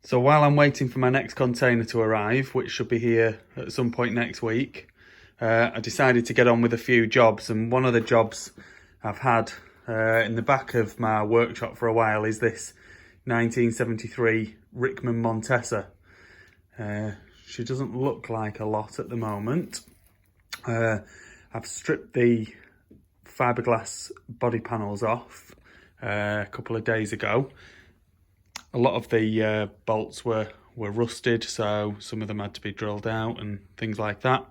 So while I'm waiting for my next container to arrive, which should be here at some point next week, I decided to get on with a few jobs. And one of the jobs I've had in the back of my workshop for a while is this 1973 Rickman Montesa. She doesn't look like a lot at the moment. I've stripped the fiberglass body panels off a couple of days ago. A lot of the bolts were rusted, so some of them had to be drilled out and things like that.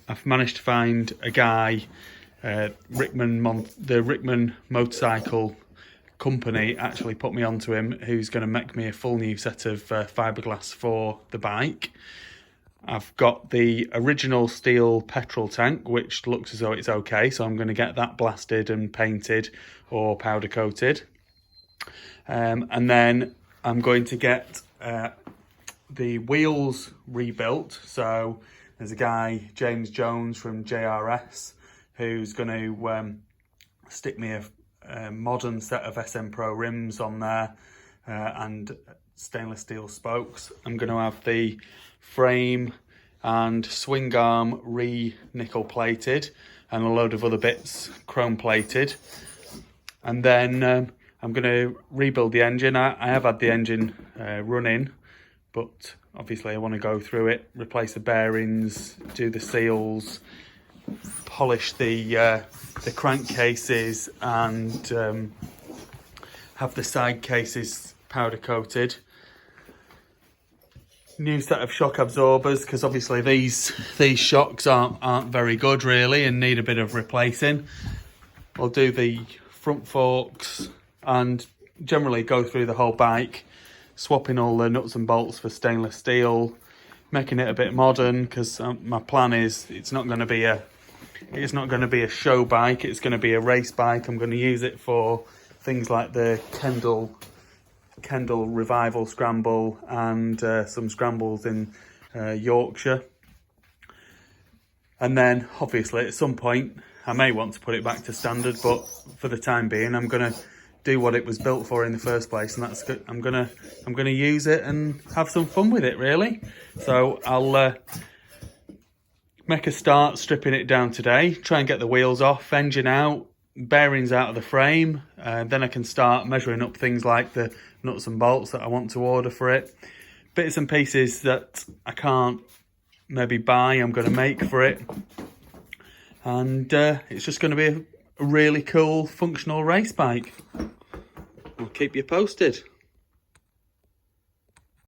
I've managed to find a guy, the Rickman motorcycle company actually put me onto him, who's going to make me a full new set of fiberglass for the bike. I've got the original steel petrol tank, which looks as though it's okay, so I'm going to get that blasted and painted or powder coated. And then I'm going to get the wheels rebuilt. So there's a guy, James Jones from JRS, who's going to stick me a modern set of SM Pro rims on there and stainless steel spokes. I'm going to have the frame and swing arm nickel plated and a load of other bits chrome plated. And then I'm going to rebuild the engine. I have had the engine running, but obviously I want to go through it, replace the bearings, do the seals, polish the crankcases, and have the side cases powder coated. New set of shock absorbers, because obviously these shocks aren't very good really and need a bit of replacing. I'll do the front forks and generally go through the whole bike, swapping all the nuts and bolts for stainless steel, making it a bit modern, because my plan is it's not going to be a show bike, it's going to be a race bike. I'm going to use it for things like the Kendall Revival Scramble and some scrambles in Yorkshire. And then obviously at some point I may want to put it back to standard, but for the time being I'm going to do what it was built for in the first place, and that's good. I'm gonna use it and have some fun with it really. So I'll make a start stripping it down today, try and get the wheels off, engine out, bearings out of the frame, then I can start measuring up things like the nuts and bolts that I want to order for it. Bits and pieces that I can't maybe buy, I'm going to make for it. And it's just going to be a really cool functional race bike. I'll keep you posted.